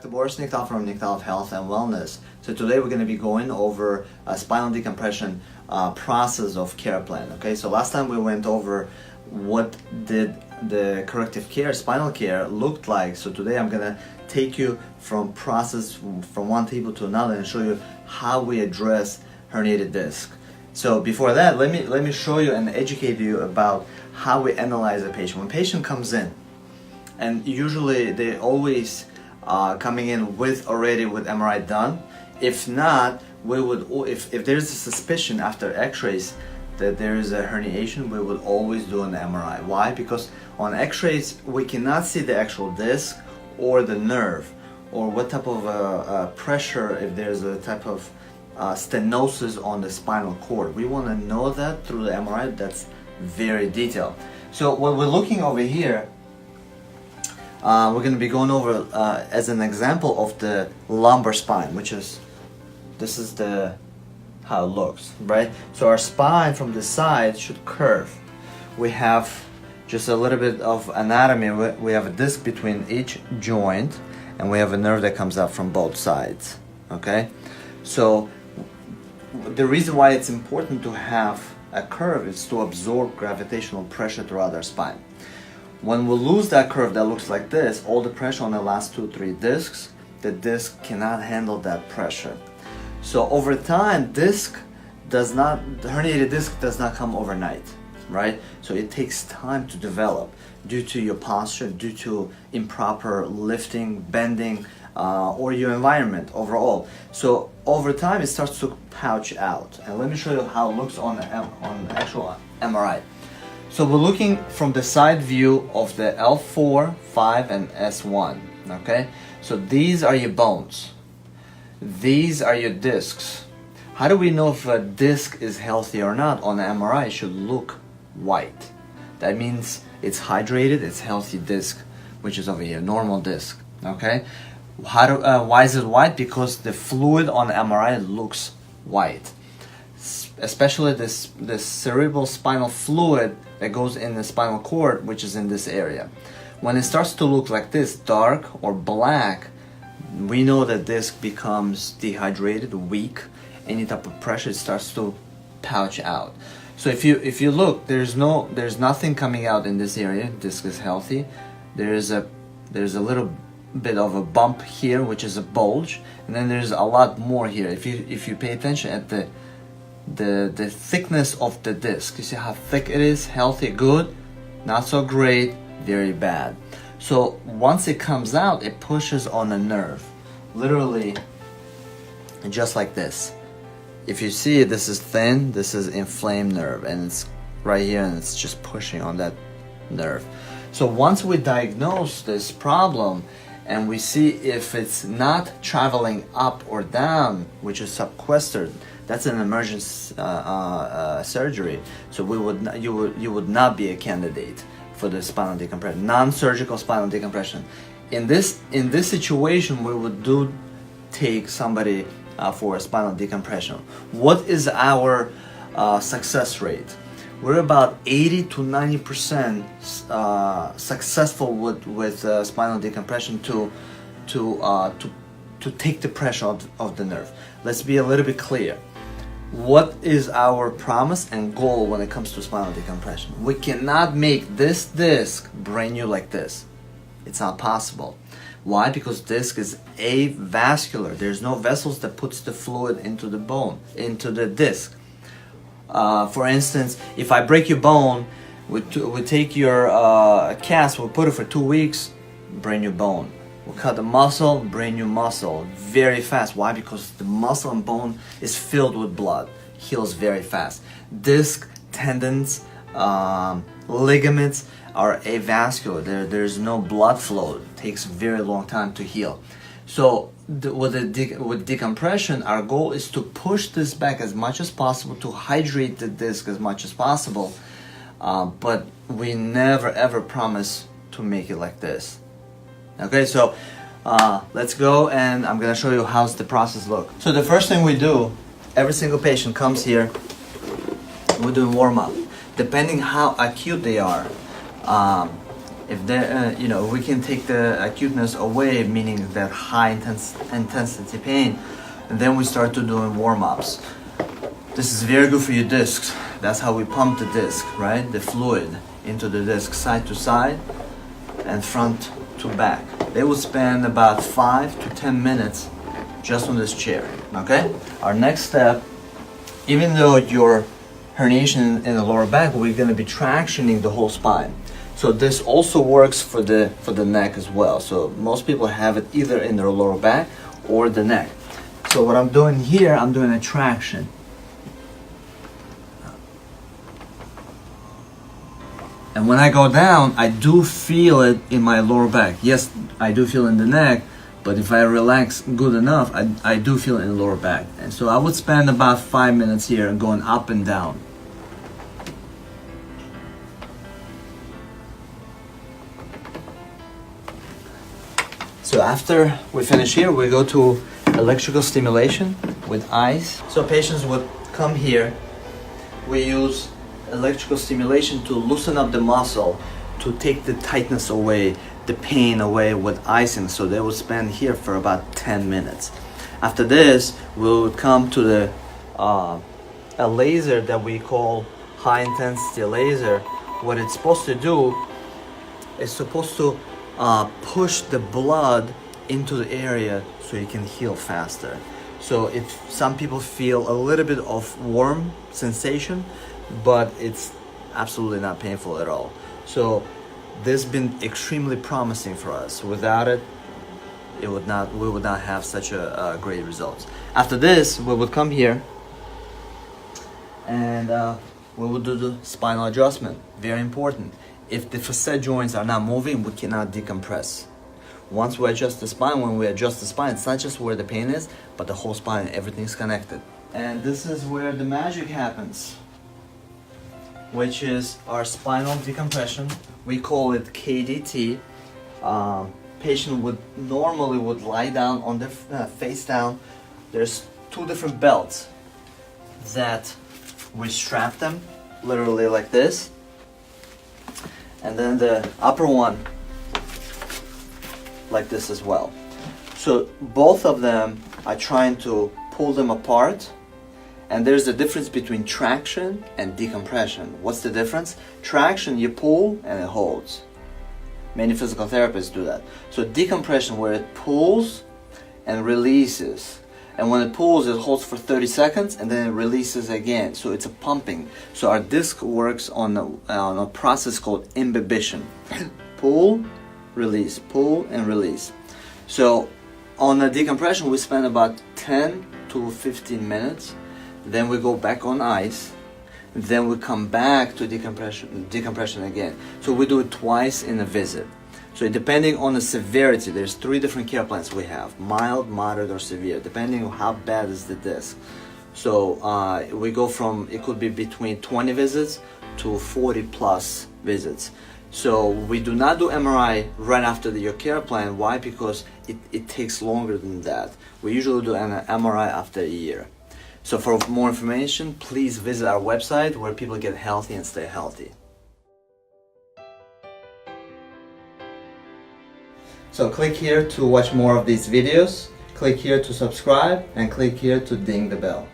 Dr. Boris Nektalov from Nektalov Health and Wellness. So today we're going to be going over a spinal decompression process of care plan. Okay, so last time we went over what did the corrective care, spinal care looked like. So today I'm going to take you from process from one table to another and show you how we address herniated disc. So before that, let me show you and educate you about how we analyze a patient. When a patient comes in, and usually they always coming in with MRI done. If not, we would, if there's a suspicion after x-rays that there is a herniation, we would always do an MRI. Why? Because on x-rays we cannot see the actual disc or the nerve or what type of pressure, if there's a type of stenosis on the spinal cord. We want to know that through the MRI. That's very detailed. So what we're looking over here, we're going to be going over as an example of the lumbar spine, which is, this is how it looks, right? So our spine from the side should curve. We have just a little bit of anatomy. We have a disc between each joint, and we have a nerve that comes out from both sides. Okay, so the reason why it's important to have a curve is to absorb gravitational pressure throughout our spine. When we lose that curve that looks like this, all the pressure on the last 2-3 discs, the disc cannot handle that pressure. So over time, the herniated disc does not come overnight, right? So it takes time to develop due to your posture, due to improper lifting, bending, or your environment overall. So over time, it starts to pouch out. And let me show you how it looks on actual MRI. So we're looking from the side view of the L4, 5, and S1, okay? So these are your bones. These are your discs. How do we know if a disc is healthy or not? On the MRI, it should look white. That means it's hydrated, it's healthy disc, which is over here, normal disc, okay? Why is it white? Because the fluid on the MRI looks white. Especially this cerebral spinal fluid that goes in the spinal cord, which is in this area. When it starts to look like this, dark or black, we know that disc becomes dehydrated, weak. Any type of pressure, it starts to pouch out. So if you look, there's nothing coming out in this area. Disc is healthy. There's a little bit of a bump here, which is a bulge, and then there's a lot more here. If you pay attention at the thickness of the disc, you see how thick it is? Healthy, good, not so great, very bad. So once it comes out, it pushes on a nerve, literally just like this. If you see, this is thin, this is inflamed nerve, and it's right here, and it's just pushing on that nerve. So once we diagnose this problem and we see if it's not traveling up or down, which is subquestern, that's an emergency surgery. So you would not be a candidate for the spinal decompression, non-surgical spinal decompression. In this situation, we would take somebody for a spinal decompression. What is our success rate? We're about 80 to 90% successful with spinal decompression to take the pressure of the nerve. Let's be a little bit clear. What is our promise and goal when it comes to spinal decompression? We cannot make this disc brand new like this. It's not possible. Why? Because disc is avascular. There's no vessels that puts the fluid into the bone, into the disc. For instance, if I break your bone, we take your cast, we'll put it for 2 weeks, brand new bone. We'll cut the muscle, brand new muscle, very fast. Why? Because the muscle and bone is filled with blood, heals very fast. Disc, tendons, ligaments are avascular. There's no blood flow. It takes a very long time to heal. So with decompression, our goal is to push this back as much as possible, to hydrate the disc as much as possible, but we never ever promise to make it like this. Okay, so let's go, and I'm gonna show you how's the process look. So the first thing we do, every single patient comes here, we're doing warm-up. Depending how acute they are, If there, we can take the acuteness away, meaning that high intensity pain, and then we start to doing warm-ups. This is very good for your discs. That's how we pump the disc, right? The fluid into the disc, side to side and front to back. They will spend about 5 to 10 minutes just on this chair, okay? Our next step, even though your herniation in the lower back, we're gonna be tractioning the whole spine. So this also works for the neck as well. So most people have it either in their lower back or the neck. So what I'm doing here, I'm doing a traction. And when I go down, I do feel it in my lower back. Yes, I do feel it in the neck, but if I relax good enough, I do feel it in the lower back. And so I would spend about 5 minutes here going up and down. So after we finish here, we go to electrical stimulation with ice. So patients would come here. We use electrical stimulation to loosen up the muscle, to take the tightness away, the pain away with icing. So they will spend here for about 10 minutes. After this, we would come to the a laser that we call high intensity laser. What it's supposed to do is supposed to push the blood into the area so you can heal faster. So if some people feel a little bit of warm sensation, but it's absolutely not painful at all. So this has been extremely promising for us. Without it, we would not have such a great results. After this, we would come here and we would do the spinal adjustment. Very important. If the facet joints are not moving, we cannot decompress. Once we adjust the spine, when we adjust the spine, it's not just where the pain is, but the whole spine, everything's connected. And this is where the magic happens, which is our spinal decompression. We call it KDT. Patient would normally lie down on the face down. There's 2 different belts that we strap them literally like this, and then the upper one like this as well. So both of them are trying to pull them apart. And there's a difference between traction and decompression. What's the difference? Traction, you pull and it holds. Many physical therapists do that. So decompression, where it pulls and releases. And when it pulls, it holds for 30 seconds and then it releases again. So it's a pumping. So our disc works on a process called imbibition. Pull, release, pull and release. So on the decompression, we spend about 10 to 15 minutes. Then we go back on ice, then we come back to decompression again. So we do it twice in a visit. So depending on the severity, there's 3 different care plans we have: mild, moderate, or severe, depending on how bad is the disc. So we go from, it could be between 20 visits to 40 plus visits. So we do not do MRI right after your care plan. Why? Because it takes longer than that. We usually do an MRI after a year. So for more information, please visit our website where people get healthy and stay healthy. So click here to watch more of these videos, click here to subscribe, and click here to ding the bell.